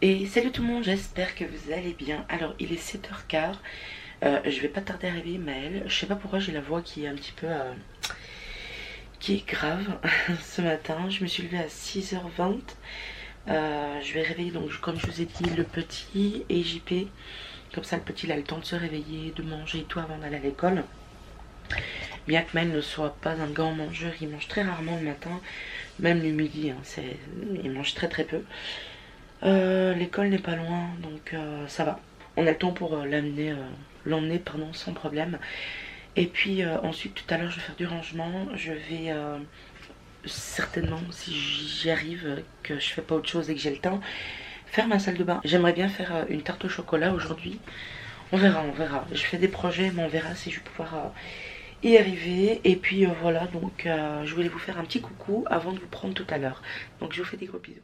Et salut tout le monde, j'espère que vous allez bien. Alors il est 7h15, je vais pas tarder à réveiller Maëlle. Je sais pas pourquoi j'ai la voix qui est un petit peu qui est grave ce matin. Je me suis levée à 6h20. Je vais réveiller donc comme je vous ai dit le petit et JP. Comme ça le petit il a le temps de se réveiller, de manger et tout avant d'aller à l'école. Bien que Maëlle ne soit pas un grand mangeur, il mange très rarement le matin. Même le midi, hein, il mange très très peu. L'école n'est pas loin, donc ça va. On a le temps pour l'emmener sans problème. Et puis ensuite, tout à l'heure, je vais faire du rangement. Je vais certainement, si j'y arrive, que je fais pas autre chose et que j'ai le temps, faire ma salle de bain. J'aimerais bien faire une tarte au chocolat aujourd'hui. On verra, on verra. Je fais des projets, mais on verra si je vais pouvoir y arriver. Et puis voilà, donc je voulais vous faire un petit coucou avant de vous prendre tout à l'heure. Donc je vous fais des gros bisous.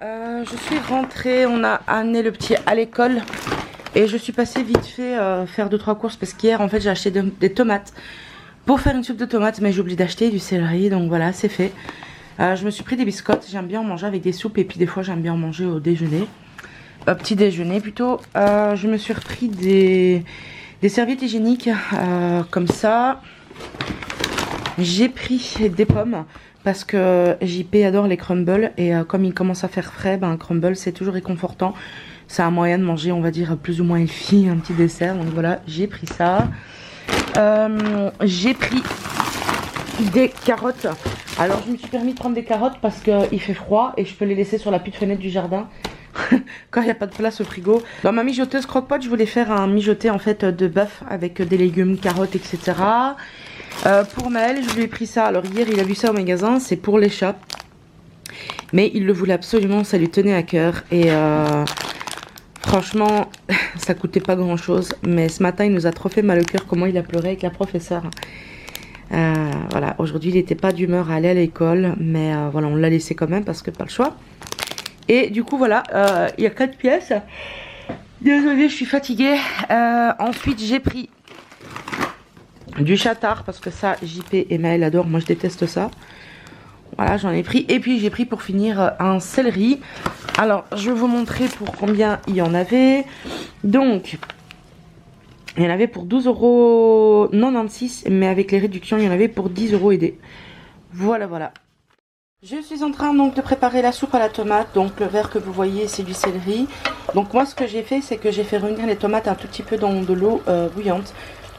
Je suis rentrée, on a amené le petit à l'école et je suis passée vite fait faire 2-3 courses parce qu'hier en fait j'ai acheté des tomates pour faire une soupe de tomates, mais j'ai oublié d'acheter du céleri, donc voilà, c'est fait. Je me suis pris des biscottes, j'aime bien en manger avec des soupes et puis des fois j'aime bien en manger au déjeuner, petit déjeuner plutôt. Je me suis repris des serviettes hygiéniques comme ça. J'ai pris des pommes parce que JP adore les crumbles et comme il commence à faire frais, ben, un crumble c'est toujours réconfortant. C'est un moyen de manger, on va dire, plus ou moins healthy, un petit dessert. Donc voilà, j'ai pris ça. J'ai pris des carottes. Alors je me suis permis de prendre des carottes parce qu'il fait froid et je peux les laisser sur la petite fenêtre du jardin. Quand il n'y a pas de place au frigo. Dans ma mijoteuse croque-pot, je voulais faire un mijoté en fait de bœuf avec des légumes, carottes, etc. Pour Maël, je lui ai pris ça. Alors hier, il a vu ça au magasin, c'est pour les chats. Mais il le voulait absolument, ça lui tenait à cœur. Et franchement, ça coûtait pas grand chose. Mais ce matin, il nous a trop fait mal au cœur comment il a pleuré avec la professeure. Voilà, aujourd'hui, il n'était pas d'humeur à aller à l'école. Mais voilà, on l'a laissé quand même parce que pas le choix. Et du coup, voilà, il y a 4 pièces. Désolée, je suis fatiguée. Ensuite, j'ai pris du chatard parce que ça, JP et Maël adorent. Moi, je déteste ça. Voilà, j'en ai pris. Et puis, j'ai pris pour finir un céleri. Alors, je vais vous montrer pour combien il y en avait. Donc, il y en avait pour 12,96 €. Mais avec les réductions, il y en avait pour 10 € aidés. Voilà, voilà. Je suis en train donc de préparer la soupe à la tomate. Donc le vert que vous voyez c'est du céleri. Donc moi ce que j'ai fait c'est que j'ai fait revenir les tomates un tout petit peu dans de l'eau bouillante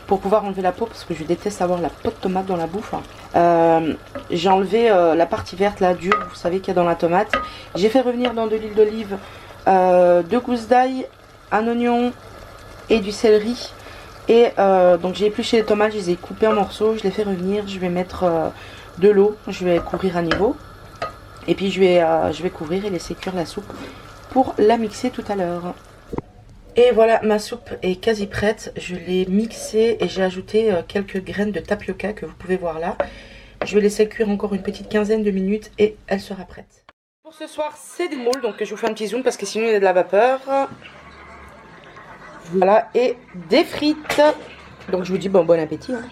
pour pouvoir enlever la peau parce que je déteste avoir la peau de tomate dans la bouffe. J'ai enlevé la partie verte là dure, vous savez qu'il y a dans la tomate. J'ai fait revenir dans de l'huile d'olive 2 gousses d'ail, un oignon et du céleri. Et donc j'ai épluché les tomates, je les ai coupées en morceaux, je les fais revenir, je vais mettre de l'eau, je vais couvrir à niveau. Et puis je vais couvrir et laisser cuire la soupe pour la mixer tout à l'heure. Et voilà, ma soupe est quasi prête. Je l'ai mixée et j'ai ajouté quelques graines de tapioca que vous pouvez voir là. Je vais laisser cuire encore une petite quinzaine de minutes et elle sera prête. Pour ce soir, c'est des moules, donc je vous fais un petit zoom parce que sinon il y a de la vapeur. Voilà, et des frites. Donc je vous dis bon appétit. Hein.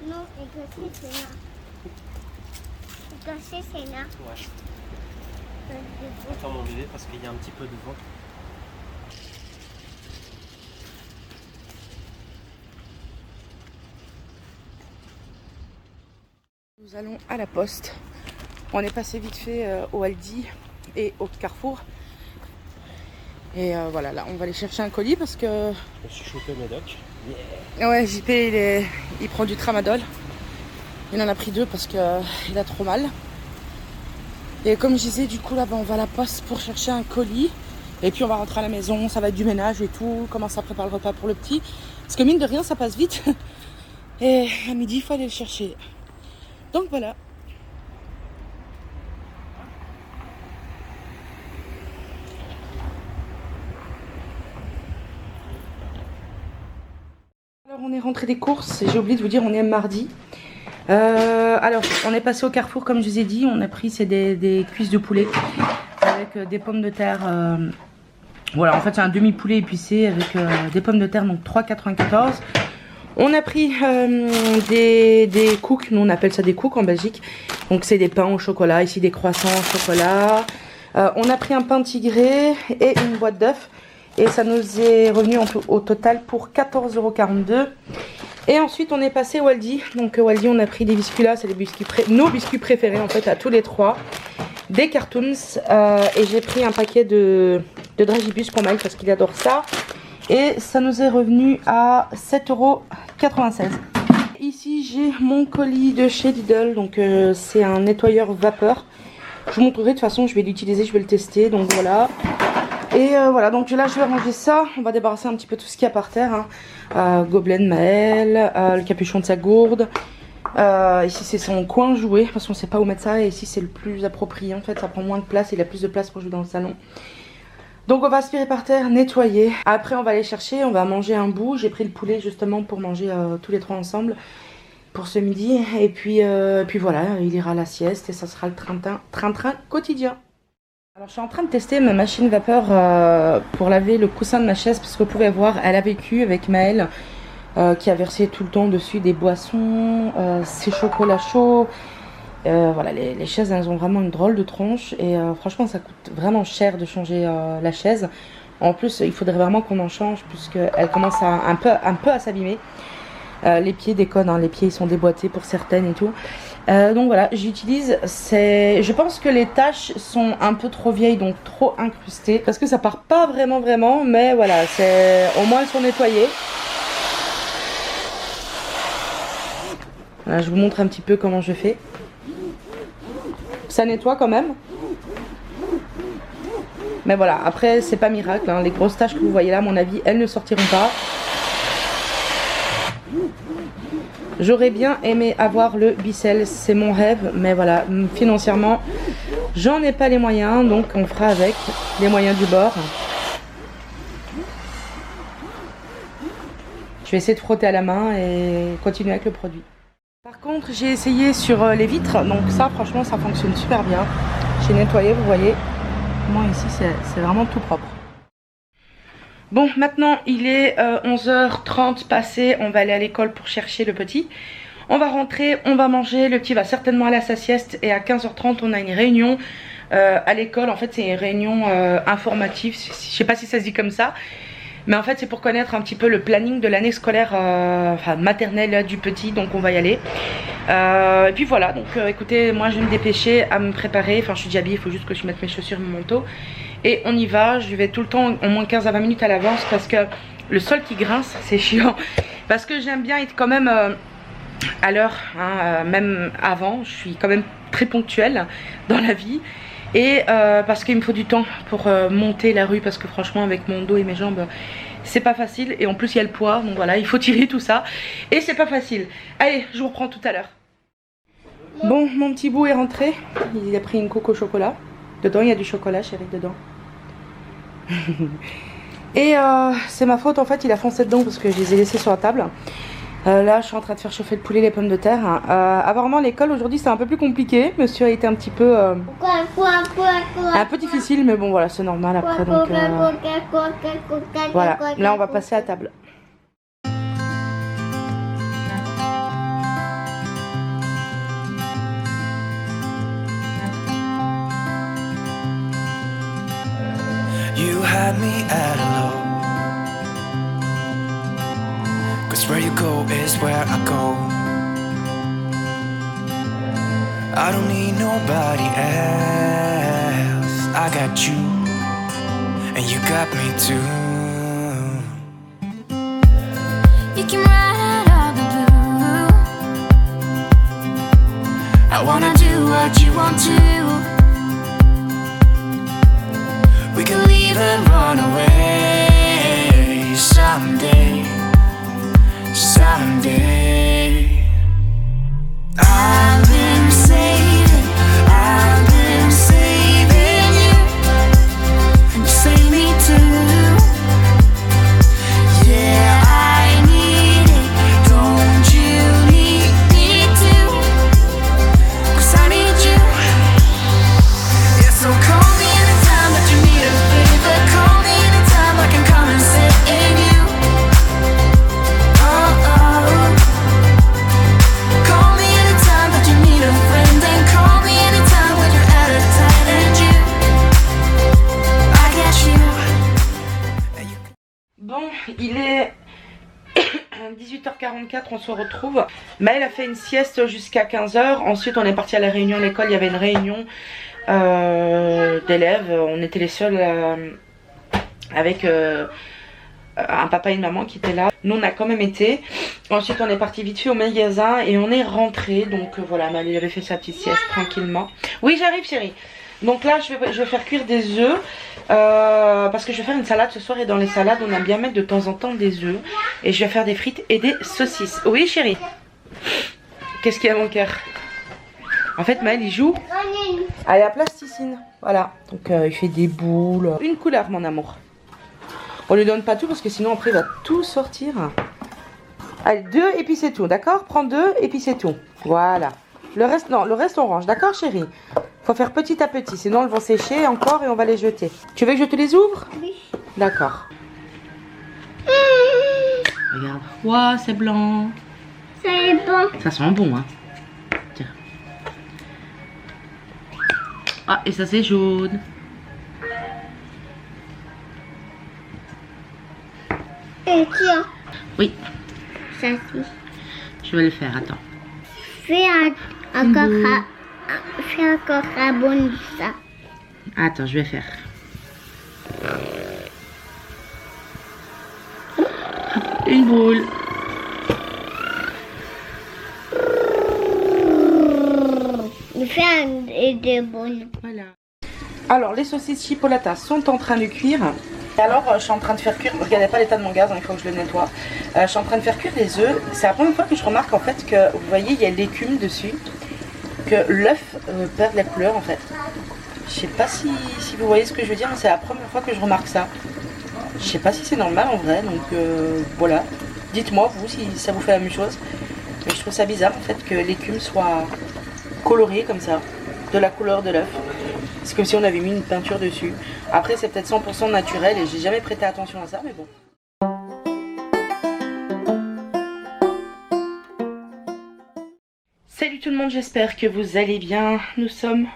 Non, écossais, c'est là. Écossais, c'est là. Ouais. Attends mon bébé parce qu'il y a un petit peu de vent. Nous allons à la poste. On est passé vite fait au Aldi et au Carrefour. Et voilà, là on va aller chercher un colis parce que... Je me suis chopé Médoc. Ouais, JP il prend du tramadol. Il en a pris 2 parce qu'il a trop mal. Et comme je disais, du coup là on va à la poste pour chercher un colis. Et puis on va rentrer à la maison, ça va être du ménage et tout. Commencer à préparer le repas pour le petit. Parce que mine de rien ça passe vite. Et à midi il faut aller le chercher. Donc voilà. Alors on est rentré des courses, j'ai oublié de vous dire, on est mardi. Alors on est passé au Carrefour comme je vous ai dit, on a pris des cuisses de poulet avec des pommes de terre. Voilà, en fait c'est un demi-poulet épicé avec des pommes de terre, donc 3,94. On a pris des cooks, nous on appelle ça des cooks en Belgique. Donc c'est des pains au chocolat, ici des croissants au chocolat. On a pris un pain tigré et une boîte d'œufs. Et ça nous est revenu au total pour 14,42 €. Et ensuite on est passé au Aldi. Donc au Aldi on a pris des biscuits là, c'est nos biscuits préférés en fait à tous les trois. Des cartoons et j'ai pris un paquet de dragibus pour Mike parce qu'il adore ça. Et ça nous est revenu à 7,96 €. Ici j'ai mon colis de chez Lidl, donc c'est un nettoyeur vapeur. Je vous montrerai, de toute façon je vais l'utiliser, je vais le tester, donc voilà. Et voilà, donc là je vais ranger ça, on va débarrasser un petit peu tout ce qu'il y a par terre. Gobelet de Maël, le capuchon de sa gourde. Ici c'est son coin jouet, parce qu'on ne sait pas où mettre ça, et ici c'est le plus approprié en fait, ça prend moins de place, il a plus de place pour jouer dans le salon. Donc on va aspirer par terre, nettoyer. Après on va aller chercher, on va manger un bout. J'ai pris le poulet justement pour manger tous les trois ensemble pour ce midi. Et puis voilà, il ira à la sieste et ça sera le train-train quotidien. Alors je suis en train de tester ma machine vapeur pour laver le coussin de ma chaise. Parce que vous pouvez voir, elle a vécu avec Maël qui a versé tout le temps dessus des boissons, ses chocolats chauds. Voilà, les chaises elles ont vraiment une drôle de tronche et franchement ça coûte vraiment cher de changer la chaise. En plus il faudrait vraiment qu'on en change puisqu'elle commence un peu à s'abîmer. Les pieds déconnent, hein, les pieds ils sont déboîtés pour certaines et tout. Donc voilà, j'utilise, je pense que les taches sont un peu trop vieilles, donc trop incrustées. Parce que ça part pas vraiment, mais voilà, au moins elles sont nettoyées. Voilà, je vous montre un petit peu comment je fais. Ça nettoie quand même. Mais voilà, après c'est pas miracle, hein. Les grosses taches que vous voyez là, à mon avis, elles ne sortiront pas. J'aurais bien aimé avoir le Bicel, c'est mon rêve, mais voilà, financièrement, j'en ai pas les moyens, donc on fera avec les moyens du bord. Je vais essayer de frotter à la main et continuer avec le produit. Par contre, j'ai essayé sur les vitres, donc ça, franchement, ça fonctionne super bien. J'ai nettoyé, vous voyez, moi ici, c'est vraiment tout propre. Bon, maintenant il est 11h30 passé, on va aller à l'école pour chercher le petit. On va rentrer, on va manger, le petit va certainement aller à sa sieste et à 15h30 on a une réunion à l'école. En fait c'est une réunion informative, je sais pas si ça se dit comme ça. Mais en fait c'est pour connaître un petit peu le planning de l'année scolaire maternelle du petit, donc on va y aller. Et puis voilà, donc écoutez, moi je vais me dépêcher à me préparer, enfin je suis déjà habillée, il faut juste que je mette mes chaussures et mon manteau. Et on y va, je vais tout le temps au moins 15 à 20 minutes à l'avance parce que le sol qui grince c'est chiant. Parce que j'aime bien être quand même à l'heure, hein, même avant, je suis quand même très ponctuelle dans la vie. Et parce qu'il me faut du temps pour monter la rue parce que franchement avec mon dos et mes jambes c'est pas facile. Et en plus il y a le poids, donc voilà, il faut tirer tout ça. Et c'est pas facile. Allez, je vous reprends tout à l'heure. Bon, mon petit bout est rentré, il a pris une coco au chocolat. Dedans il y a du chocolat chérie, dedans. Et c'est ma faute en fait, il a foncé dedans parce que je les ai laissés sur la table. Là je suis en train de faire chauffer le poulet, les pommes de terre. Apparemment l'école aujourd'hui c'est un peu plus compliqué. Monsieur a été un petit peu un peu difficile, mais bon voilà, c'est normal après, donc voilà, là on va passer à table. You had me at hello, 'cause where you go is where I go. I don't need nobody else. I got you, and you got me too. You came right out of the blue. I wanna do what you want to. We can leave and run away someday, someday. I've been saving you, and you save me too. Yeah, I need it, 18h44, on se retrouve. Maëlle a fait une sieste jusqu'à 15h. Ensuite, on est parti à la réunion à l'école. Il y avait une réunion d'élèves. On était les seuls avec un papa et une maman qui étaient là. Nous, on a quand même été. Ensuite, on est parti vite fait au magasin et on est rentré. Donc voilà, Maëlle avait fait sa petite sieste tranquillement. Oui, j'arrive, chérie. Donc là, je vais faire cuire des œufs. Parce que je vais faire une salade ce soir et dans les salades on aime bien mettre de temps en temps des œufs. Et je vais faire des frites et des saucisses. Oui chérie. Qu'est-ce qu'il y a mon cœur? En fait Maëlle il joue à la plasticine. Voilà. Donc il fait des boules. Une couleur mon amour. On lui donne pas tout parce que sinon après il va tout sortir. Allez 2 et puis c'est tout. D'accord? Prends 2 et puis c'est tout. Voilà. Le reste non, le reste on range. D'accord chérie? Faut faire petit à petit, sinon elles vont sécher encore et on va les jeter. Tu veux que je te les ouvre? Oui. D'accord. Regarde. Waouh, c'est blanc. C'est bon. Ça sent bon, hein. Tiens. Ah, et ça c'est jaune. Et tiens. Oui, Ça c'est. je vais le faire, attends. Fais encore un bon ça. Attends, je vais faire. Une boule. Fais un de bon. Voilà. Alors, les saucisses chipolata sont en train de cuire. Et alors, je suis en train de faire cuire. Regardez pas l'état de mon gaz, hein, il faut que je le nettoie. Je suis en train de faire cuire les œufs. C'est la première fois que je remarque en fait que, vous voyez, il y a l'écume dessus. Que l'œuf perd la couleur en fait. Je sais pas si vous voyez ce que je veux dire, mais c'est la première fois que je remarque ça. Je sais pas si c'est normal en vrai, donc voilà. Dites-moi vous si ça vous fait la même chose. Mais je trouve ça bizarre en fait que l'écume soit colorée comme ça, de la couleur de l'œuf. C'est comme si on avait mis une peinture dessus. Après c'est peut-être 100% naturel et j'ai jamais prêté attention à ça, mais bon. Salut tout le monde, j'espère que vous allez bien. Nous sommes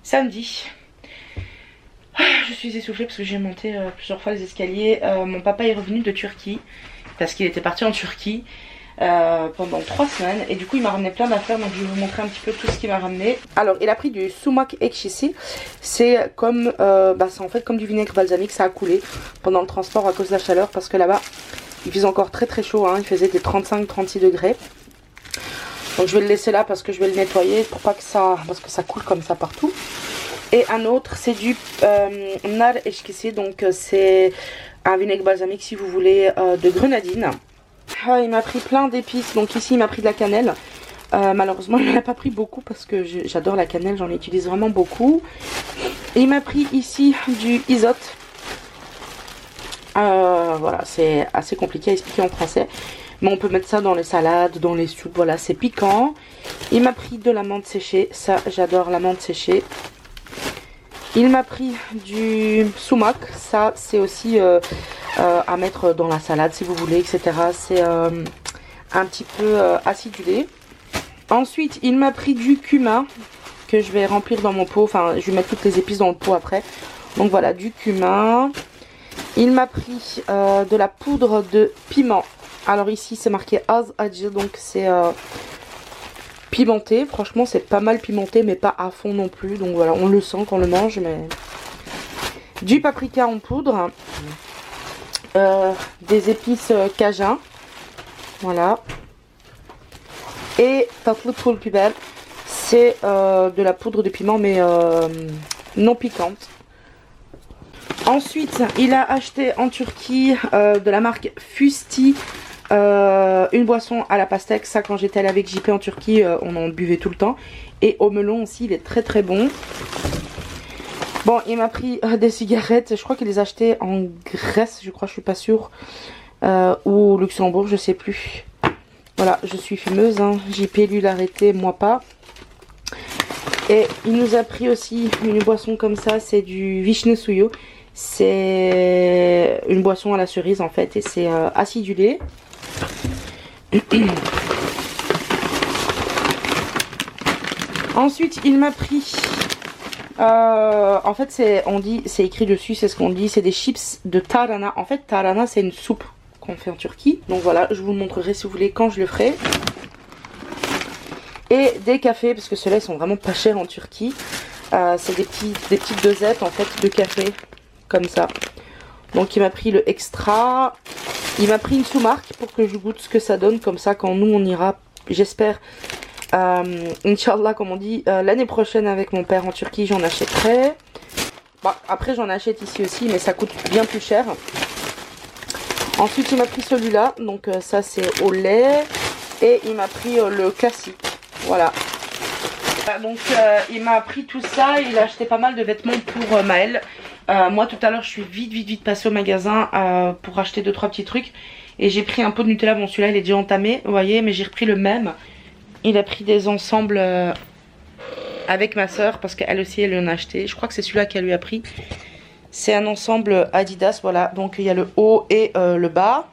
samedi. Je suis essoufflée parce que j'ai monté plusieurs fois les escaliers. Mon papa est revenu de Turquie parce qu'il était parti en Turquie pendant 3 semaines. Et du coup il m'a ramené plein d'affaires, donc je vais vous montrer un petit peu tout ce qu'il m'a ramené. Alors il a pris du sumac ekşisi. C'est comme, c'est en fait comme du vinaigre balsamique, ça a coulé pendant le transport à cause de la chaleur. Parce que là-bas il faisait encore très très chaud, hein. Il faisait des 35-36 degrés. Donc je vais le laisser là parce que je vais le nettoyer pour pas que ça, parce que ça coule comme ça partout. Et un autre c'est du nar ekşisi, donc c'est un vinaigre balsamique si vous voulez de grenadine. Il m'a pris plein d'épices, donc ici il m'a pris de la cannelle. Malheureusement il n'en a pas pris beaucoup parce que j'adore la cannelle, j'en utilise vraiment beaucoup. Et il m'a pris ici du isote. Voilà, c'est assez compliqué à expliquer en français. Mais on peut mettre ça dans les salades, dans les soupes, voilà, c'est piquant. Il m'a pris de la menthe séchée, ça j'adore la menthe séchée. Il m'a pris du sumac, ça c'est aussi à mettre dans la salade si vous voulez, etc. C'est un petit peu acidulé. Ensuite il m'a pris du cumin que je vais remplir dans mon pot, enfin je vais mettre toutes les épices dans le pot après. Donc voilà, du cumin. Il m'a pris de la poudre de piment. Alors ici c'est marqué az acı, donc c'est pimenté. Franchement c'est pas mal pimenté mais pas à fond non plus. Donc voilà, on le sent quand on le mange. Mais du paprika en poudre. Des épices cajun. Voilà. Et tatlı pul biber. C'est de la poudre de piment mais non piquante. Ensuite, il a acheté en Turquie de la marque Fusti une boisson à la pastèque. Ça, quand j'étais allée avec JP en Turquie, on en buvait tout le temps. Et au melon aussi, il est très très bon. Bon, il m'a pris des cigarettes. Je crois qu'il les a achetées en Grèce, je crois, je suis pas sûre. Ou au Luxembourg, je sais plus. Voilà, je suis fumeuse, hein. JP lui l'a arrêté, moi pas. Et il nous a pris aussi une boisson comme ça, c'est du vişne suyu. C'est une boisson à la cerise en fait et c'est acidulé. Ensuite il m'a pris en fait c'est écrit dessus, c'est ce qu'on dit, c'est des chips de tarhana. En fait tarhana c'est une soupe qu'on fait en Turquie. Donc voilà, je vous le montrerai si vous voulez quand je le ferai. Et des cafés, parce que ceux-là ils sont vraiment pas chers en Turquie. C'est des petites dosettes en fait de café, comme ça. Donc il m'a pris le extra. Il m'a pris une sous-marque pour que je goûte ce que ça donne. Comme ça quand nous on ira, j'espère, Inch'Allah comme on dit, l'année prochaine avec mon père en Turquie, j'en achèterai. Bon, après j'en achète ici aussi, mais ça coûte bien plus cher. Ensuite il m'a pris celui-là, donc ça c'est au lait. Et il m'a pris le classique, voilà. Donc il m'a pris tout ça, il a acheté pas mal de vêtements pour Maël. Moi tout à l'heure je suis vite passée au magasin pour acheter 2-3 petits trucs. Et j'ai pris un pot de Nutella, bon celui-là il est déjà entamé, vous voyez, mais j'ai repris le même. Il a pris des ensembles avec ma soeur parce qu'elle aussi elle en a acheté. Je crois que c'est celui-là qu'elle lui a pris. C'est un ensemble Adidas, voilà, donc il y a le haut et le bas.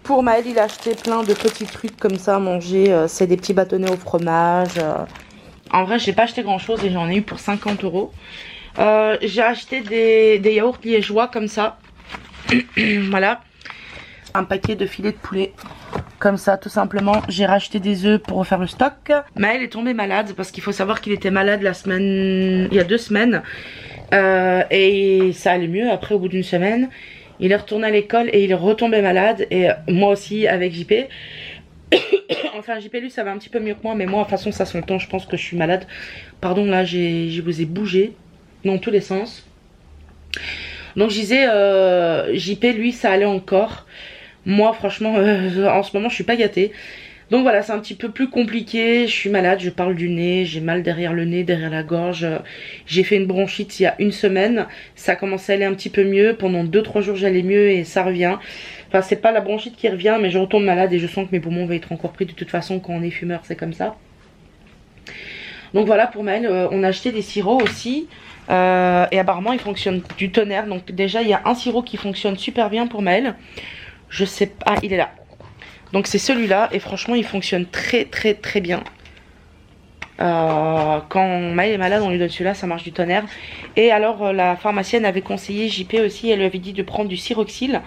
Pour Maël il a acheté plein de petits trucs comme ça à manger, c'est des petits bâtonnets au fromage. En vrai j'ai pas acheté grand chose et j'en ai eu pour 50 €. J'ai acheté des yaourts liégeois comme ça. Voilà. Un paquet de filets de poulet. Comme ça tout simplement. J'ai racheté des œufs pour refaire le stock. Maël est tombé malade parce qu'il faut savoir qu'il était malade il y a 2 semaines. Et ça allait mieux après au bout d'une semaine. Il est retourné à l'école et il est retombé malade. Et moi aussi avec JP. Enfin JP lui ça va un petit peu mieux que moi. Mais moi de toute façon ça s'entend, je pense que je suis malade. Pardon là je vous ai bougé dans tous les sens. Donc je disais JP lui ça allait encore. Moi franchement en ce moment je suis pas gâtée. Donc voilà, c'est un petit peu plus compliqué. Je suis malade, je parle du nez, j'ai mal derrière le nez, derrière la gorge. J'ai fait une bronchite il y a 1 semaine. Ça a commencé à aller un petit peu mieux. Pendant 2-3 jours j'allais mieux et ça revient. Enfin c'est pas la bronchite qui revient, mais je retombe malade et je sens que mes poumons vont être encore pris. De toute façon quand on est fumeur c'est comme ça. Donc voilà pour Maël, on a acheté des sirops aussi. Et apparemment il fonctionne du tonnerre. Donc déjà il y a un sirop qui fonctionne super bien pour Maël. Je sais pas, ah il est là. Donc c'est celui-là et franchement il fonctionne très bien. Quand Maël est malade on lui donne celui-là, ça marche du tonnerre. Et alors la pharmacienne avait conseillé JP aussi, elle lui avait dit de prendre du Siroxyl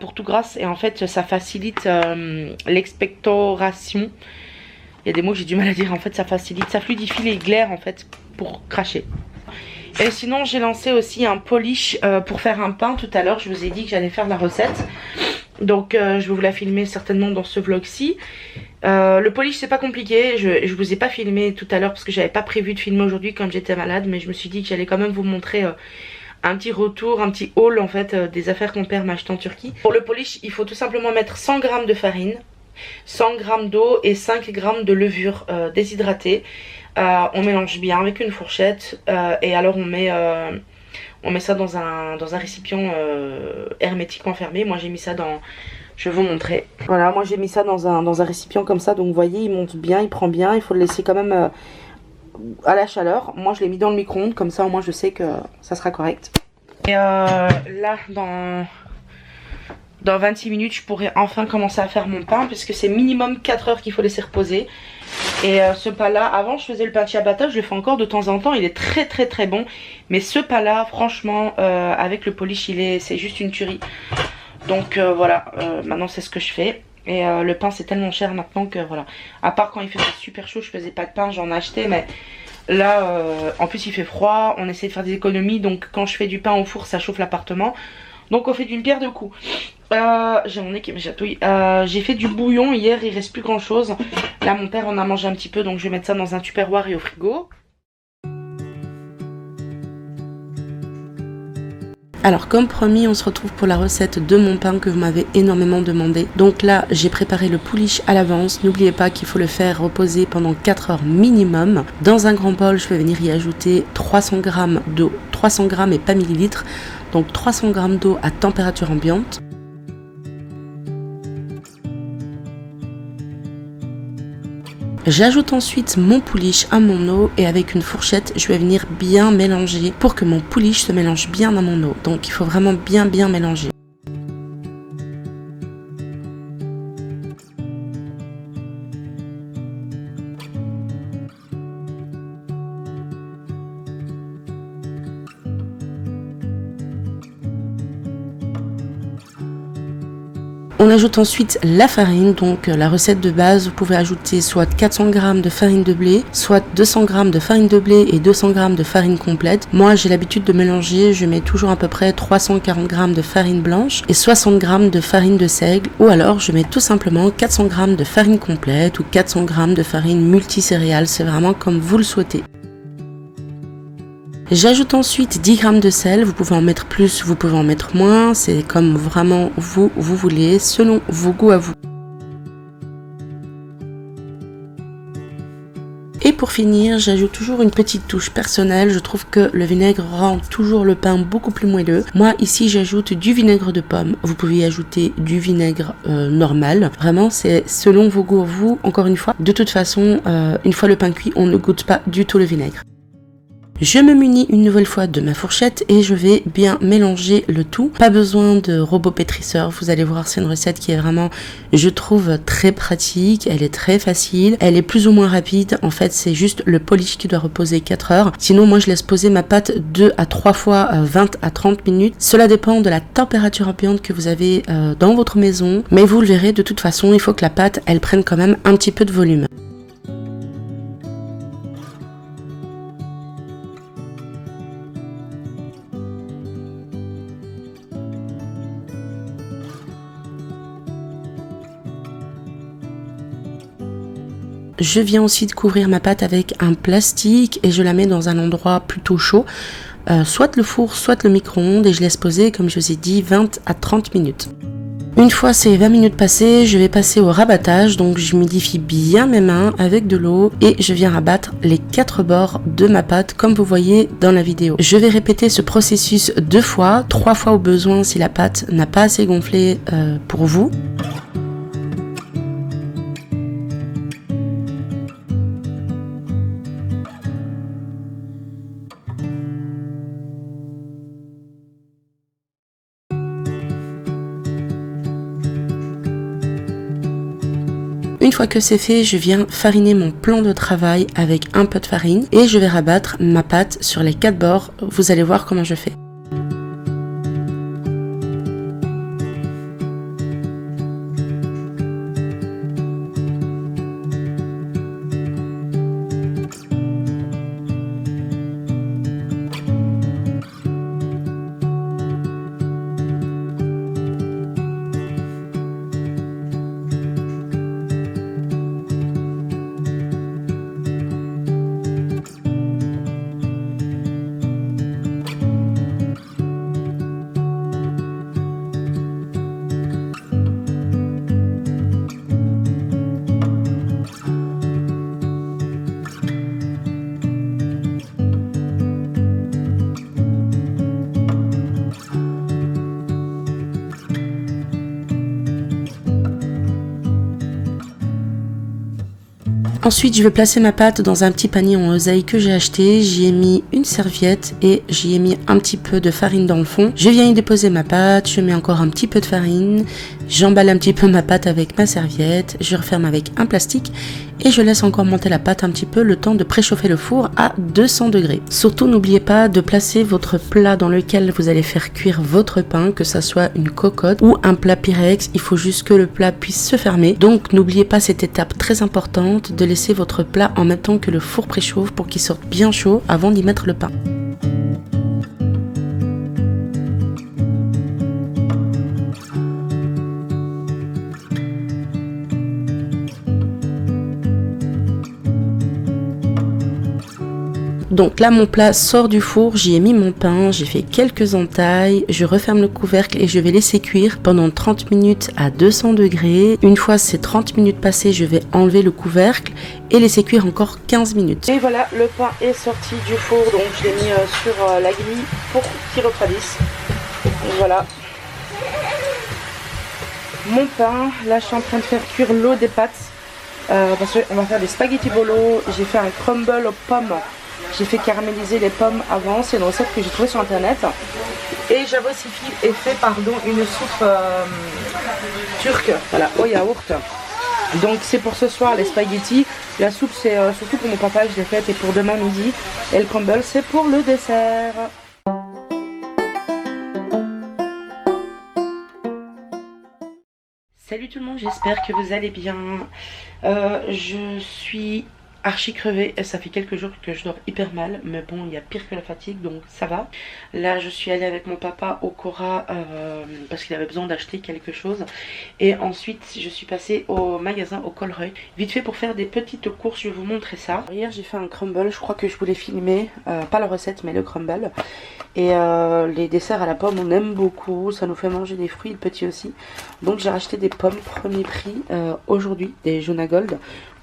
pour tout grasse. Et en fait ça facilite l'expectoration. Il y a des mots que j'ai du mal à dire, en fait ça facilite, ça fluidifie les glaires en fait pour cracher. Et sinon j'ai lancé aussi un polish pour faire un pain tout à l'heure. Je vous ai dit que j'allais faire la recette. Donc je vais vous la filmer certainement dans ce vlog-ci. Le polish c'est pas compliqué. Je vous ai pas filmé tout à l'heure parce que j'avais pas prévu de filmer aujourd'hui comme j'étais malade. Mais je me suis dit que j'allais quand même vous montrer un petit retour, un petit haul en fait des affaires que mon père m'a acheté en Turquie. Pour le polish il faut tout simplement mettre 100 g de farine, 100 g d'eau et 5 g de levure déshydratée. On mélange bien avec une fourchette et alors on met ça dans un récipient hermétiquement fermé. Moi j'ai mis ça dans... Je vais vous montrer. Voilà, moi j'ai mis ça dans un récipient comme ça. Donc vous voyez, il monte bien, il prend bien. Il faut le laisser quand même à la chaleur. Moi je l'ai mis dans le micro-ondes. Comme ça au moins je sais que ça sera correct. Et là, dans 26 minutes, je pourrai enfin commencer à faire mon pain. Puisque c'est minimum 4 heures qu'il faut laisser reposer. Et ce pain là, avant je faisais le pain ciabatta, je le fais encore de temps en temps, il est très bon. Mais ce pain là, franchement, avec le polish, c'est juste une tuerie. Donc voilà, maintenant c'est ce que je fais. Et le pain c'est tellement cher maintenant que voilà. À part quand il faisait super chaud, je faisais pas de pain, j'en achetais. Mais là, en plus il fait froid, on essaie de faire des économies. Donc quand je fais du pain au four, ça chauffe l'appartement. Donc on fait d'une pierre deux coups. J'ai mon nez qui me chatouille. J'ai fait du bouillon hier, il reste plus grand chose. Là mon père en a mangé un petit peu, donc je vais mettre ça dans un tupperware et au frigo. Alors comme promis, on se retrouve pour la recette de mon pain que vous m'avez énormément demandé. Donc là j'ai préparé le pouliche à l'avance. N'oubliez pas qu'il faut le faire reposer pendant 4 heures minimum. Dans un grand bol, je vais venir y ajouter 300 g d'eau, 300 g et pas millilitres. Donc 300 g d'eau à température ambiante. J'ajoute ensuite mon pouliche à mon eau et avec une fourchette, je vais venir bien mélanger pour que mon pouliche se mélange bien dans mon eau. Donc il faut vraiment bien mélanger. On ajoute ensuite la farine, donc la recette de base, vous pouvez ajouter soit 400 g de farine de blé, soit 200 g de farine de blé et 200 g de farine complète. Moi j'ai l'habitude de mélanger, je mets toujours à peu près 340 g de farine blanche et 60 g de farine de seigle, ou alors je mets tout simplement 400 g de farine complète ou 400 g de farine multicéréales, c'est vraiment comme vous le souhaitez. J'ajoute ensuite 10 g de sel, vous pouvez en mettre plus, vous pouvez en mettre moins, c'est comme vraiment vous voulez, selon vos goûts à vous. Et pour finir, j'ajoute toujours une petite touche personnelle, je trouve que le vinaigre rend toujours le pain beaucoup plus moelleux. Moi ici j'ajoute du vinaigre de pomme, vous pouvez y ajouter du vinaigre normal, vraiment c'est selon vos goûts à vous, encore une fois. De toute façon, une fois le pain cuit, on ne goûte pas du tout le vinaigre. Je me munis une nouvelle fois de ma fourchette et je vais bien mélanger le tout. Pas besoin de robot pétrisseur, vous allez voir, c'est une recette qui est vraiment, je trouve, très pratique, elle est très facile, elle est plus ou moins rapide, en fait c'est juste le polish qui doit reposer 4 heures. Sinon moi je laisse poser ma pâte 2 à 3 fois 20 à 30 minutes. Cela dépend de la température ambiante que vous avez dans votre maison, mais vous le verrez, de toute façon il faut que la pâte elle prenne quand même un petit peu de volume. Je viens aussi de couvrir ma pâte avec un plastique et je la mets dans un endroit plutôt chaud, soit le four, soit le micro-ondes, et je laisse poser, comme je vous ai dit, 20 à 30 minutes. Une fois ces 20 minutes passées, je vais passer au rabattage, donc j'humidifie bien mes mains avec de l'eau et je viens rabattre les 4 bords de ma pâte comme vous voyez dans la vidéo. Je vais répéter ce processus 2 fois, 3 fois au besoin si la pâte n'a pas assez gonflé pour vous. Une fois que c'est fait, je viens fariner mon plan de travail avec un peu de farine et je vais rabattre ma pâte sur les 4 bords. Vous allez voir comment je fais. Ensuite, je vais placer ma pâte dans un petit panier en oseille que j'ai acheté. J'y ai mis une serviette et j'y ai mis un petit peu de farine dans le fond. Je viens y déposer ma pâte, je mets encore un petit peu de farine. J'emballe un petit peu ma pâte avec ma serviette. Je referme avec un plastique et je laisse encore monter la pâte un petit peu le temps de préchauffer le four à 200 degrés. Surtout, n'oubliez pas de placer votre plat dans lequel vous allez faire cuire votre pain, que ça soit une cocotte ou un plat Pyrex. Il faut juste que le plat puisse se fermer. Donc, n'oubliez pas cette étape très importante de laisser votre plat en même temps que le four préchauffe pour qu'il sorte bien chaud avant d'y mettre le pain. Donc là mon plat sort du four, j'y ai mis mon pain, j'ai fait quelques entailles, je referme le couvercle et je vais laisser cuire pendant 30 minutes à 200 degrés. Une fois ces 30 minutes passées, je vais enlever le couvercle et laisser cuire encore 15 minutes. Et voilà, le pain est sorti du four, donc je l'ai mis sur la grille pour qu'il refroidisse. Donc voilà. Mon pain, là je suis en train de faire cuire l'eau des pâtes parce qu'on va faire des spaghetti bolo. J'ai fait un crumble aux pommes. J'ai fait caraméliser les pommes avant, c'est une recette que j'ai trouvée sur internet. Et j'avais aussi fait une soupe turque, voilà, au yaourt. Donc c'est pour ce soir les spaghettis. La soupe c'est surtout pour mon papa, je l'ai faite, et pour demain midi. Et le crumble c'est pour le dessert. Salut tout le monde, j'espère que vous allez bien. Je suis archi crevée et ça fait quelques jours que je dors hyper mal, mais bon, il y a pire que la fatigue, donc ça va. Là je suis allée avec mon papa au Cora parce qu'il avait besoin d'acheter quelque chose, et ensuite je suis passée au magasin au Colruyt vite fait pour faire des petites courses. Je vais vous montrer ça. Hier j'ai fait un crumble, je crois que je voulais filmer pas la recette mais le crumble, et les desserts à la pomme on aime beaucoup, ça nous fait manger des fruits, le petit aussi, donc j'ai racheté des pommes premier prix aujourd'hui, des Jona Gold,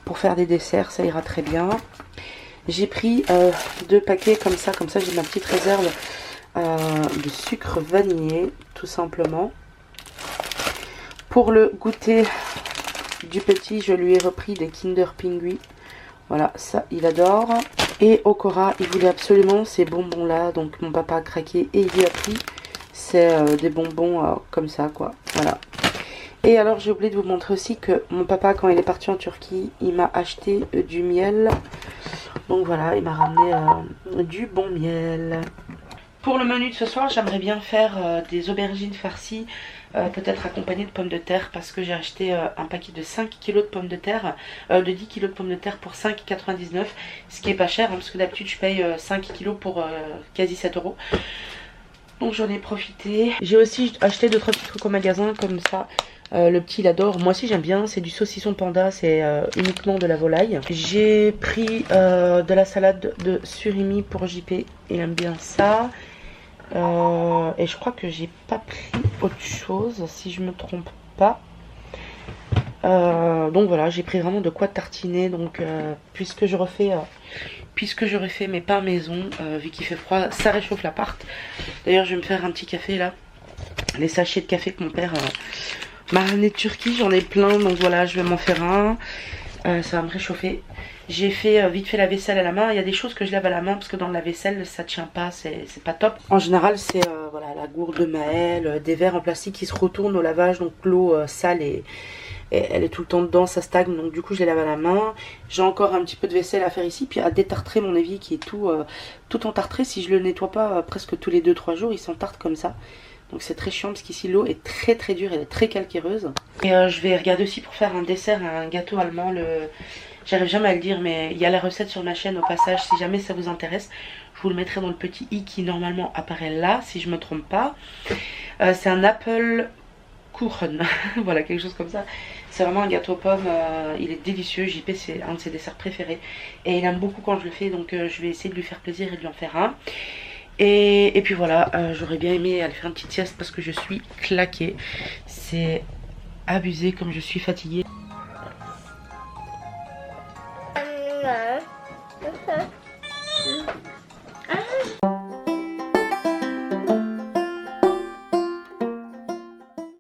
pour faire des desserts, ça ira très bien. J'ai pris 2 paquets comme ça j'ai ma petite réserve de sucre vanillé, tout simplement. Pour le goûter du petit, je lui ai repris des Kinder Pingui. Voilà, ça il adore. Et au Cora, il voulait absolument ces bonbons là, donc mon papa a craqué et il lui a pris. C'est des bonbons comme ça quoi, voilà. Et alors j'ai oublié de vous montrer aussi que mon papa, quand il est parti en Turquie, il m'a acheté du miel. Donc voilà, il m'a ramené du bon miel. Pour le menu de ce soir, j'aimerais bien faire des aubergines farcies, peut-être accompagnées de pommes de terre, parce que j'ai acheté un paquet de 5 kg de pommes de terre, de 10 kg de pommes de terre pour 5,99 €, ce qui est pas cher, hein, parce que d'habitude je paye 5 kg pour quasi 7 €. Donc j'en ai profité. J'ai aussi acheté 2-3 petits trucs au magasin comme ça. Le petit il adore, moi aussi j'aime bien, c'est du saucisson panda, c'est uniquement de la volaille. J'ai pris de la salade de surimi pour JP, il aime bien ça. Et je crois que j'ai pas pris autre chose si je me trompe pas. Donc voilà, j'ai pris vraiment de quoi tartiner, donc puisque je refais mes pains maison, vu qu'il fait froid, ça réchauffe l'appart. D'ailleurs je vais me faire un petit café là, les sachets de café que mon père m'a ramené de Turquie, j'en ai plein, donc voilà, je vais m'en faire un. Ça va me réchauffer. J'ai fait vite fait la vaisselle à la main. Il y a des choses que je lave à la main parce que dans la vaisselle ça tient pas, c'est pas top. En général c'est voilà, la gourde de Maëlle, des verres en plastique qui se retournent au lavage, donc l'eau sale et elle est tout le temps dedans, ça stagne, donc du coup je les lave à la main. J'ai encore un petit peu de vaisselle à faire ici, puis à détartrer mon évier qui est tout entartré. Si je le nettoie pas presque tous les 2-3 jours, il s'entarte comme ça. Donc c'est très chiant parce qu'ici l'eau est très dure, elle est très calcaireuse. Et je vais regarder aussi pour faire un dessert, un gâteau allemand. J'arrive jamais à le dire, mais il y a la recette sur ma chaîne au passage, si jamais ça vous intéresse. Je vous le mettrai dans le petit i qui normalement apparaît là, si je me trompe pas. C'est un apple kuchen, voilà, quelque chose comme ça. C'est vraiment un gâteau aux pommes, il est délicieux. JP c'est un de ses desserts préférés et il aime beaucoup quand je le fais, donc je vais essayer de lui faire plaisir et de lui en faire un. Et puis voilà, j'aurais bien aimé aller faire une petite sieste parce que je suis claquée. C'est abusé comme je suis fatiguée.